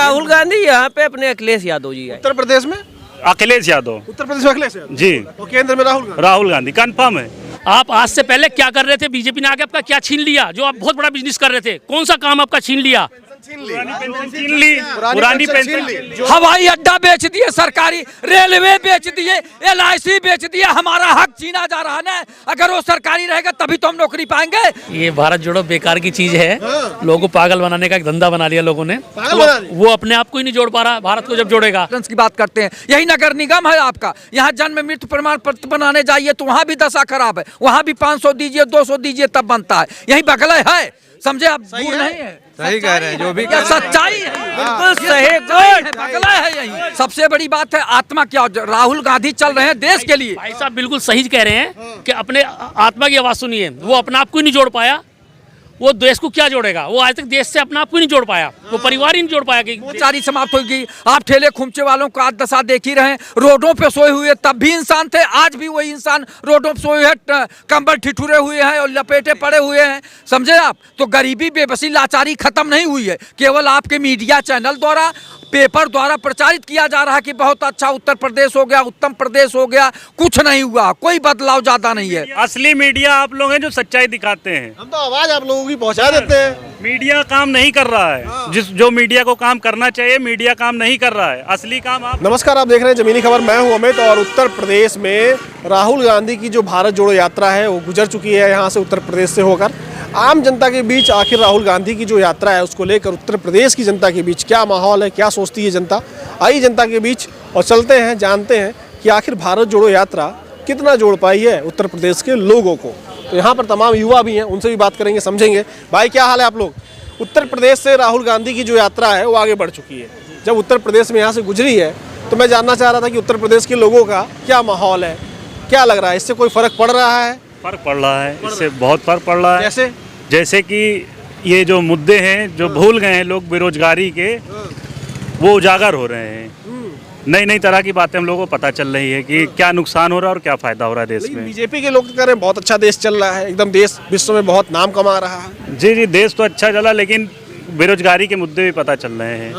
राहुल गांधी यहाँ पे अपने अखिलेश यादव जी आए। उत्तर प्रदेश में अखिलेश यादव। उत्तर प्रदेश में अखिलेश यादव जी। और केंद्र में राहुल गांधी कंफर्म है। आप आज से पहले क्या कर रहे थे? बीजेपी ने आके आपका क्या छीन लिया? जो आप बहुत बड़ा बिजनेस कर रहे थे, कौन सा काम आपका छीन लिया? पुरानी पेंशन। हवाई अड्डा बेच दिए, सरकारी रेलवे बेच दिए, LIC बेच दिए, हमारा हक छीना जा रहा है ना। अगर वो सरकारी रहेगा तभी तो हम नौकरी पाएंगे। ये भारत जोड़ो बेकार की चीज है। लोगों को पागल बनाने का एक धंधा बना लिया लोगों ने। वो अपने आप को ही नहीं जोड़ पा रहा, भारत को जब जोड़ेगा। की बात करते हैं, यही नगर निगम है आपका। यहाँ जन्म मृत्यु प्रमाण पत्र बनाने जाइए तो वहाँ भी दशा खराब है, वहाँ भी 500 दीजिए 200 दीजिए तब बनता है। यही बगल है, समझे आप? दूर नहीं है, सही कह रहे हैं, जो भी क्या सच्चाई है, बिल्कुल सही। बगला है यही। सबसे बड़ी बात है आत्मा क्या, राहुल गांधी चल रहे हैं देश के लिए। भाई साहब बिल्कुल सही कह रहे हैं कि अपने आत्मा की आवाज सुनिए। वो अपने आप को ही नहीं जोड़ पाया, वो देश को क्या जोड़ेगा? वो आज तक देश से अपने आप को नहीं जोड़ पाया, वो परिवार ही नहीं जोड़ पाया। वो चारी समाप्त होगी। आप ठेले खुमचे वालों का दशा देख ही रहे हैं, रोडों पे सोए हुए, तब भी इंसान थे, आज भी वही इंसान रोडों पे सोए हैं, कंबल ठिठुरे हुए हैं और लपेटे पड़े हुए हैं, समझे आप? तो गरीबी बेबसी लाचारी खत्म नहीं हुई है, केवल आपके मीडिया चैनल द्वारा, पेपर द्वारा प्रचारित किया जा रहा है कि बहुत अच्छा उत्तर प्रदेश हो गया, उत्तम प्रदेश हो गया। कुछ नहीं हुआ, कोई बदलाव ज्यादा नहीं है। असली मीडिया आप लोग हैं जो सच्चाई दिखाते हैं। हम तो आवाज आप लोगों की पहुंचा देते हैं। मीडिया काम नहीं कर रहा है, जो मीडिया को काम करना चाहिए मीडिया काम नहीं कर रहा है। असली काम आप। नमस्कार, आप देख रहे हैं जमीनी खबर। मैं हूं अमित और उत्तर प्रदेश में राहुल गांधी की जो भारत जोड़ो यात्रा है वो गुजर चुकी है यहाँ से, उत्तर प्रदेश से होकर। आम जनता के बीच आखिर राहुल गांधी की जो यात्रा है उसको लेकर उत्तर प्रदेश की जनता के बीच क्या माहौल है, क्या सोचती है जनता। आई जनता के बीच और चलते हैं, जानते हैं कि आखिर भारत जोड़ो यात्रा कितना जोड़ पाई है उत्तर प्रदेश के लोगों को। तो यहाँ पर तमाम युवा भी हैं, उनसे भी बात करेंगे, समझेंगे। भाई क्या हाल है आप लोग? उत्तर प्रदेश से राहुल गांधी की जो यात्रा है वो आगे बढ़ चुकी है। जब उत्तर प्रदेश में यहाँ से गुजरी है तो मैं जानना चाह रहा था कि उत्तर प्रदेश के लोगों का क्या माहौल है, क्या लग रहा है? इससे कोई फर्क पड़ रहा है? फर्क पड़ रहा है, इससे बहुत फर्क पड़ रहा है। जैसे कि ये जो मुद्दे हैं जो भूल गए हैं लोग बेरोजगारी के, वो उजागर हो रहे हैं। नई नई तरह की बातें हम लोगों को पता चल रही है कि क्या नुकसान हो रहा है और क्या फायदा हो रहा है देश में। बीजेपी के लोग तो कह रहे हैं बहुत अच्छा देश चल रहा है, एकदम देश विश्व में बहुत नाम कमा रहा है। जी जी, देश तो अच्छा चला, लेकिन बेरोजगारी के मुद्दे भी पता चल रहे हैं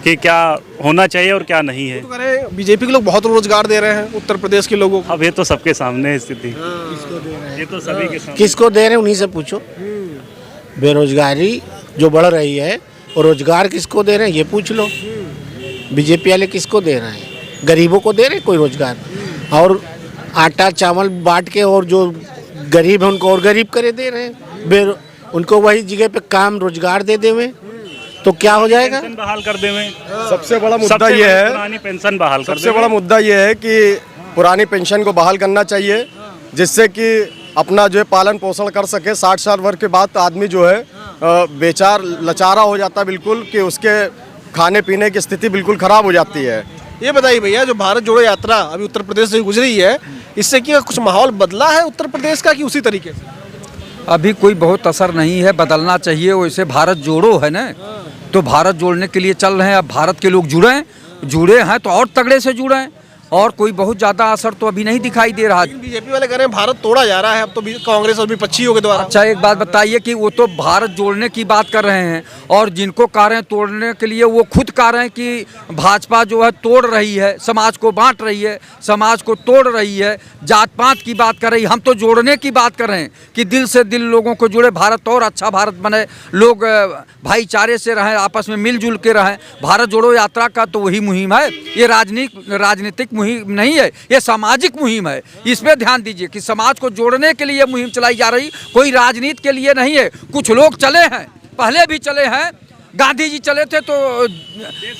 कि क्या होना चाहिए और क्या नहीं है। तो कह रहे हैं बीजेपी के लोग बहुत रोजगार दे रहे हैं उत्तर प्रदेश के लोगों को। अब ये तो सबके सामने है स्थिति, ये तो सभी के सामने। किसको दे रहे हैं उन्हीं से पूछो। बेरोजगारी जो बढ़ रही है और रोजगार किसको दे रहे हैं ये पूछ लो। बीजेपी वाले किसको दे रहे हैं? गरीबों को दे रहे हैं कोई रोजगार? और आटा चावल बांट के और जो गरीब है उनको और गरीब करे दे रहे हैं। उनको वही जगह पे काम रोजगार दे देवे तो क्या हो जाएगा? पेंशन बहाल कर देवे। सबसे बड़ा मुद्दा ये है, पुरानी पेंशन बहाल कर सबसे बड़ा मुद्दा ये है कि पुरानी पेंशन को बहाल करना चाहिए, जिससे कि अपना जो है पालन पोषण कर सके। 60 साल वर्ष के बाद आदमी जो है बेचार लाचारा हो जाता है बिल्कुल, कि उसके खाने पीने की स्थिति बिल्कुल खराब हो जाती है। ये बताइए भैया, जो भारत जोड़ो यात्रा अभी उत्तर प्रदेश से गुजरी है, इससे क्या कुछ माहौल बदला है उत्तर प्रदेश का कि उसी तरीके से? अभी कोई बहुत असर नहीं है, बदलना चाहिए। वैसे भारत जोड़ो है ना, तो भारत जोड़ने के लिए चल रहे हैं। अब भारत के लोग जुड़े हैं तो और तगड़े से जुड़े हैं, और कोई बहुत ज्यादा असर तो अभी नहीं दिखाई दे रहा। बीजेपी वाले कह रहे हैं भारत तोड़ा जा रहा है अब तो कांग्रेस और विपक्षियों के द्वारा। अच्छा एक बात बताइए कि वो तो भारत जोड़ने की बात कर रहे हैं, और जिनको कह रहे हैं तोड़ने के लिए वो खुद कह रहे हैं कि भाजपा जो है तोड़ रही है, समाज को बांट रही है, समाज को तोड़ रही है, जात पात की बात कर रही है। हम तो जोड़ने की बात कर रहे हैं कि दिल से दिल लोगों को जुड़े, भारत और अच्छा भारत बने, लोग भाईचारे से रहें, आपस में मिलजुल के रहें। भारत जोड़ो यात्रा का तो वही मुहिम है। ये राजनीतिक मुहिम नहीं है, ये सामाजिक मुहिम है। इस पे ध्यान दीजिए कि समाज को जोड़ने के लिए मुहिम चलाई जा रही, कोई राजनीति के लिए नहीं है। कुछ लोग चले हैं, पहले भी चले हैं, गांधी जी चले थे तो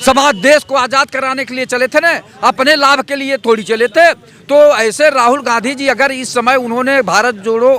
समाज देश को आज़ाद कराने के लिए चले थे ना, अपने लाभ के लिए थोड़ी चले थे। तो ऐसे राहुल गांधी जी अगर इस समय उन्होंने भारत जोड़ो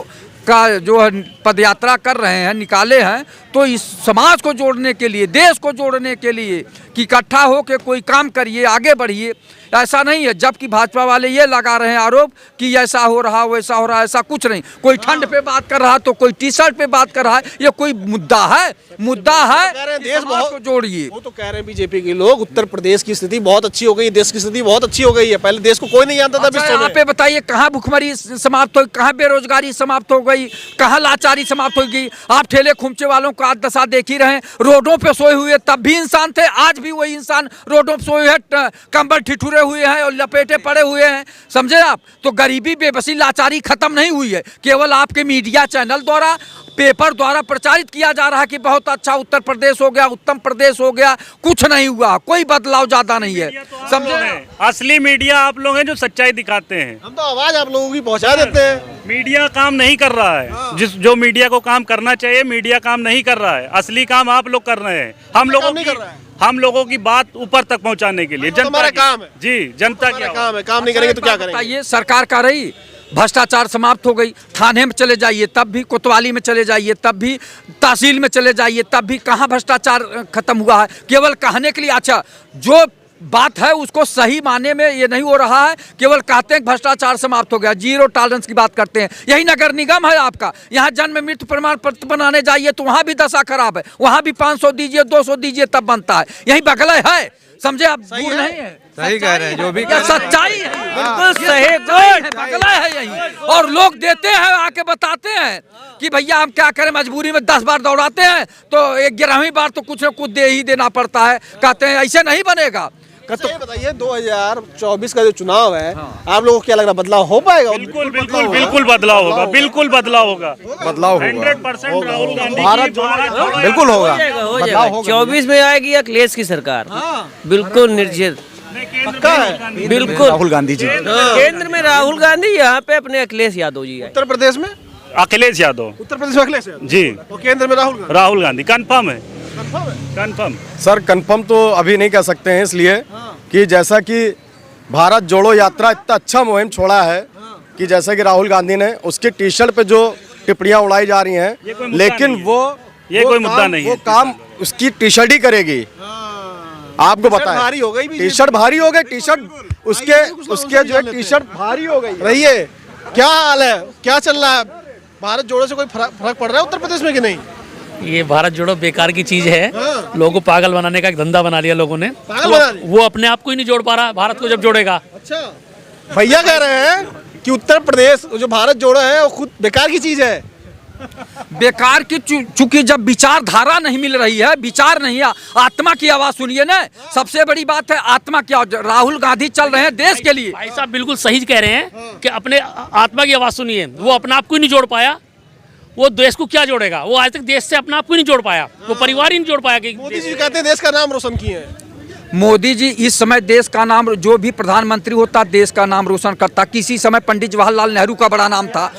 का जो है पदयात्रा कर रहे हैं, निकाले हैं, तो इस समाज को जोड़ने के लिए, देश को जोड़ने के लिए कि इकट्ठा हो के कोई काम करिए, आगे बढ़िए। ऐसा नहीं है, जबकि भाजपा वाले ये लगा रहे हैं आरोप कि ऐसा हो रहा वैसा हो रहा, ऐसा कुछ नहीं। कोई ठंड पे बात कर रहा तो कोई टी शर्ट पे बात कर रहा है, ये कोई मुद्दा है? मुद्दा है देश बहुत को जोड़िए। वो तो कह रहे हैं बीजेपी के लोग उत्तर प्रदेश की स्थिति बहुत अच्छी हो गई, देश की स्थिति बहुत अच्छी हो गई है, पहले देश को कोई नहीं जानता था। यहाँ पे बताइए कहाँ भुखमरी समाप्त हो, कहाँ बेरोजगारी समाप्त हो गई, कहाँ लाचारी लाचारी समाप्त होगी। आप ठेले खुमचे वालों का आज दशा देख ही रहे हैं, रोडों पे सोए हुए तब भी इंसान थे, आज भी वही इंसान रोडों पे सोए हैं, कंबल ठिठुरे हुए हैं और लपेटे पड़े हुए हैं। समझे आप? तो गरीबी, बेबसी, लाचारी खत्म नहीं हुई है, केवल आपके मीडिया चैनल द्वारा, पेपर द्वारा प्रचारित किया जा रहा है कि बहुत अच्छा उत्तर प्रदेश हो गया, उत्तम प्रदेश हो गया। कुछ नहीं हुआ, कोई बदलाव ज्यादा नहीं है। समझे? असली मीडिया आप लोग हैं जो सच्चाई दिखाते हैं। हम तो आवाज आप लोगों की पहुंचा देते हैं। मीडिया काम नहीं कर रहा है, जो मीडिया को काम करना चाहिए मीडिया काम नहीं कर रहा है। असली काम आप लोग कर रहे हैं। हम लोगों की बात ऊपर तक पहुंचाने के लिए हमारा काम है जी, जनता का काम है। काम नहीं करेंगे तो क्या करेंगे? ये सरकार का रही, भ्रष्टाचार समाप्त हो गई। थाने में चले जाइए तब भी, कोतवाली में चले जाइए तब भी, तहसील में चले जाइए तब भी, कहाँ भ्रष्टाचार खत्म हुआ है? केवल कहने के लिए, अच्छा जो बात है उसको सही माने में ये नहीं हो रहा है, केवल कहते हैं भ्रष्टाचार समाप्त हो गया, जीरो टॉलरेंस की बात करते हैं। यही नगर निगम है आपका, यहाँ जन्म मृत्यु प्रमाण पत्र बनाने जाइए तो वहाँ भी दशा खराब है, वहाँ भी 500 दीजिए 200 दीजिए तब बनता है। यही बगल है। समझे आप? दूर नहीं है, सही कह रहे हैं, जो भी सच्चाई है, बिल्कुल सही बगला है यही। और लोग देते हैं, आके बताते हैं कि भैया हम क्या करें, मजबूरी में 10 बार दौड़ाते हैं तो 11वीं बार तो कुछ न कुछ दे ही देना पड़ता है। कहते हैं ऐसे नहीं बनेगा। तो बताइए 2024 का जो चुनाव है, आप लोगों को क्या लग रहा है, बदलाव हो पाएगा? बिल्कुल बिल्कुल बिल्कुल बदलाव होगा, बिल्कुल बदलाव होगा, बदलाव होगा। 100% राहुल गांधी भारत बिल्कुल होगा, बदलाव होगा। 24 में आएगी अखिलेश की सरकार, बिल्कुल निर्जित, पक्का है। बिल्कुल राहुल गांधी जी केंद्र में राहुल गांधी, यहाँ पे अपने अखिलेश यादव जी आए। उत्तर प्रदेश में अखिलेश यादव, उत्तर प्रदेश में अखिलेश यादव जी, और केंद्र में राहुल गांधी कंफर्म है। कंफर्म सर, कंफर्म तो अभी नहीं कह सकते हैं, इसलिए कि जैसा कि भारत जोड़ो यात्रा इतना अच्छा मुहिम छोड़ा है कि जैसा कि राहुल गांधी ने उसकी टी शर्ट पे जो टिप्पणियां उड़ाई जा रही हैं, लेकिन ये कोई मुद्दा नहीं है। वो काम उसकी टी शर्ट ही करेगी। आपको बताएं, भारी हो गई, टी शर्ट भारी हो गई, टी शर्ट उसके जो टी शर्ट भारी हो गई। रही है। क्या हाल है, क्या चल रहा है? भारत जोड़ो से कोई फर्क पड़ रहा है उत्तर प्रदेश में कि नहीं? ये भारत जोड़ो बेकार की चीज है। लोगों को पागल बनाने का एक धंधा बना लिया लोगों ने। पागल बना लिया? वो अपने आप को ही नहीं जोड़ पा रहा, भारत को जब जोड़ेगा। अच्छा, भैया कह रहे हैं कि उत्तर प्रदेश जो भारत जोड़ो है वो खुद बेकार की चीज है। बेकार की, चूंकि जब विचारधारा नहीं मिल रही है, विचार नहीं है, आत्मा की आवाज सुनिए ना। सबसे बड़ी बात है आत्मा की आवाज। राहुल गांधी चल रहे हैं देश के लिए। भाई साहब बिल्कुल सही कह रहे हैं कि अपने आत्मा की आवाज सुनिए। वो अपने आप को ही नहीं जोड़ पाया, वो देश को क्या जोड़ेगा? वो आज तक देश से अपने आप को नहीं जोड़ पाया, वो परिवार ही नहीं जोड़ पाया। कि मोदी जी कहते हैं देश का नाम रोशन किए हैं। मोदी जी इस समय देश का नाम, जो भी प्रधानमंत्री होता देश का नाम रोशन करता। किसी समय पंडित जवाहरलाल नेहरू का बड़ा नाम था,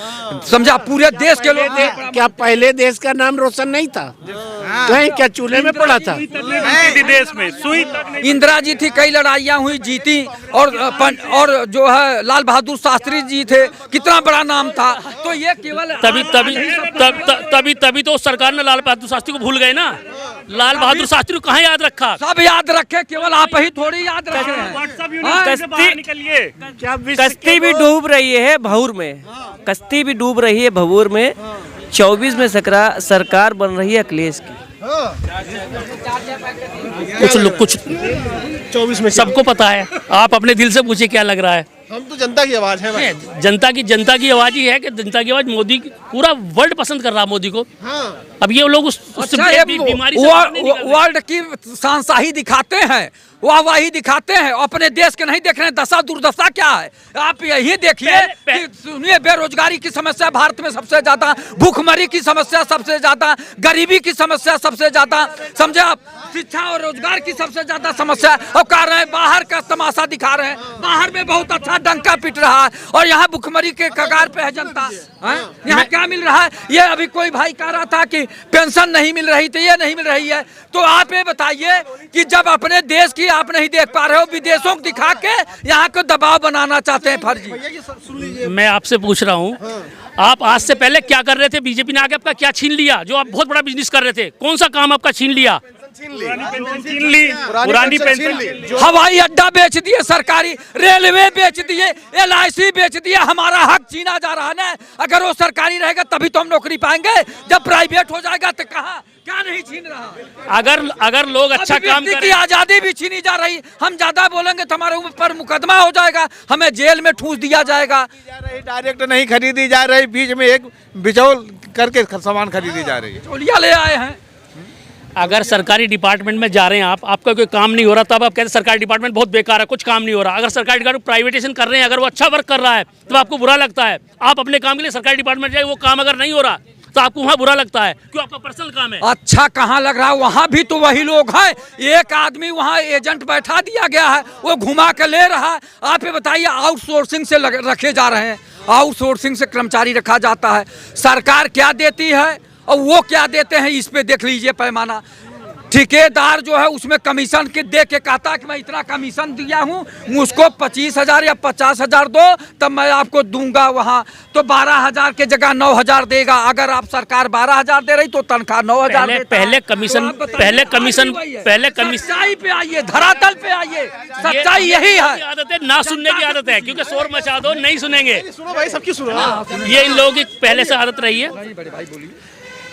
समझा? पूरे देश के लोग। क्या पहले देश का नाम रोशन नहीं था? कहीं क्या चूल्हे में पड़ा था? देश में सुई तक नहीं। इंदिरा जी थी, कई लड़ाइयाँ हुई, जीती। और जो है लाल बहादुर शास्त्री जी थे, कितना बड़ा नाम था। तो ये केवल तभी तो सरकार ने लाल बहादुर शास्त्री को भूल गए ना। लाल बहादुर शास्त्री को कहाँ याद रखा? सब याद रखे, केवल आप ही थोड़ी याद रखे हैं। निकलिए, कश्ती भी डूब रही है भऊर में, कश्ती भी डूब रही है भऊर में। 24 में सरकार बन रही है अखिलेश की। कुछ 24 में सबको पता है। आप अपने दिल से पूछिए क्या लग रहा है। हम तो जनता की आवाज है भाई। जनता की आवाज ही है कि जनता की आवाज मोदी की, पूरा वर्ल्ड पसंद कर रहा है मोदी को। अब ये लोग उससे बीमारी से वर्ल्ड की शानशाही दिखाते हैं, वाहवाही दिखाते हैं, अपने देश के नहीं देख रहे हैं। दशा दुर्दशा क्या है आप यही देखिए। सुनिए, बेरोजगारी की समस्या भारत में सबसे ज्यादा, भूखमरी की समस्या सबसे ज्यादा, गरीबी की समस्या सबसे ज्यादा, समझे आप? शिक्षा और रोजगार की सबसे ज्यादा समस्या। और कह रहे हैं बाहर का तमाशा दिखा रहे हैं, बाहर में बहुत अच्छा डंका पिट रहा है और यहाँ भूखमरी के कगार पे है जनता। यहाँ क्या मिल रहा है? ये अभी कोई भाई कह रहा था कि पेंशन नहीं मिल रही थी, ये नहीं मिल रही है। तो आप ये बताइए कि जब अपने देश की आप नहीं देख पा रहे हो, विदेशों को दिखा के यहाँ को दबाव बनाना चाहते हैं फर्जी। मैं आपसे पूछ रहा हूँ, आप आज से पहले क्या कर रहे थे? बीजेपी ने आके आपका क्या छीन लिया? जो आप बहुत बड़ा बिजनेस कर रहे थे, कौन सा काम आपका छीन लिया? पुरानी पेंशन, हवाई अड्डा बेच दिए, सरकारी रेलवे बेच दिए, LIC बेच दिए। हमारा हक छीना जा रहा है ना। अगर वो सरकारी रहेगा तभी तो हम नौकरी पाएंगे, जब प्राइवेट हो जाएगा तो कहाँ? क्या नहीं छीन रहा? अगर लोग अच्छा काम करें, की आजादी भी छीनी जा रही। हम ज्यादा बोलेंगे तो हमारे ऊपर मुकदमा हो जाएगा, हमें जेल में ठूस दिया जाएगा। डायरेक्ट नहीं खरीदी जा रही, बीच में एक बिचौल करके सामान खरीदी जा रही है। बिचौलिया ले आए हैं। अगर सरकारी डिपार्टमेंट में जा रहे हैं आप, आपका कोई काम नहीं हो रहा, तब आप कहते हैं सरकारी डिपार्टमेंट बहुत बेकार है, कुछ काम नहीं हो रहा। अगर सरकारी डिपार्टमेंट प्राइवेटाइजेशन कर रहे हैं, अगर वो अच्छा वर्क कर रहा है तो आपको बुरा लगता है। आप अपने काम के लिए सरकारी डिपार्टमेंट जाए, वो काम अगर नहीं हो रहा तो आपको वहाँ बुरा लगता है, क्यों? आपका पर्सनल काम है। अच्छा कहाँ लग रहा है, वहाँ भी तो वही लोग हैं। एक आदमी वहाँ एजेंट बैठा दिया गया है, वो घुमा के ले रहा है। आप ये बताइए, आउटसोर्सिंग से रखे जा रहे हैं, आउटसोर्सिंग से कर्मचारी रखा जाता है। सरकार क्या देती है और वो क्या देते हैं, इस पे देख लीजिए पैमाना। ठेकेदार जो है उसमें कमीशन के दे के कहता है कि मैं इतना कमीशन दिया हूँ, मुझको 25,000 या 50,000 दो तब मैं आपको दूंगा। वहाँ तो 12,000 के जगह 9,000 देगा। अगर आप सरकार 12,000 दे रही तो तनख्वाह 9,000 पहले कमीशन सच्चाई पे आइए, धरातल पे आइए, सच्चाई यही है। आदत है ना सुनने की आदत है, क्योंकि शोर मचा दो नहीं सुनेंगे। सुनो भाई, सबकी सुनो। ये इन लोगों की पहले से आदत रही है।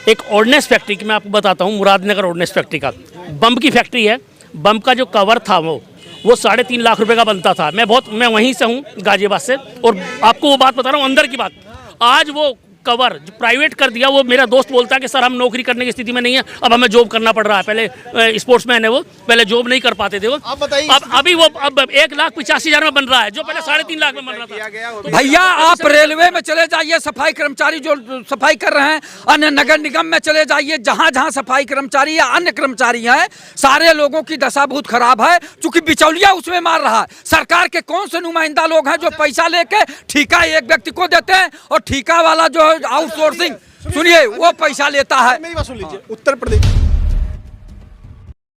एक ऑर्डिनेंस फैक्ट्री की मैं आपको बताता हूँ, मुरादनगर ऑर्डिनेंस फैक्ट्री का, बम की फैक्ट्री है। बम का जो कवर था वो 3.5 लाख रुपए का बनता था। मैं वहीं से हूँ, गाजियाबाद से, और आपको वो बात बता रहा हूँ अंदर की बात। आज वो कवर जो प्राइवेट कर दिया, वो मेरा दोस्त बोलता है कि सर हम नौकरी करने की स्थिति में नहीं है, अब हमें जॉब करना पड़ रहा है। पहले स्पोर्ट्समैन है वो, पहले जॉब नहीं कर पाते थे वो। अब बताइए, अब अभी वो अब 1,85,000 में बन रहा है, जो पहले 3.5 लाख में बन रहा था। भैया आप रेलवे में चले जाइए, सफाई कर्मचारी जो सफाई कर रहे हैं, अन्य नगर निगम में चले जाइए, जहां जहां सफाई कर्मचारी या अन्य कर्मचारी हैं, सारे लोगों की दशा बहुत खराब है, क्योंकि बिचौलिया उसमें मार रहा है। सरकार के कौन से नुमाइंदा लोग हैं जो पैसा लेके ठेका एक व्यक्ति को देते हैं, और ठेका वाला जो आउटसोर्सिंग, सुनिए, वो पैसा लेता है। मेरी बात सुन लीजिए। उत्तर प्रदेश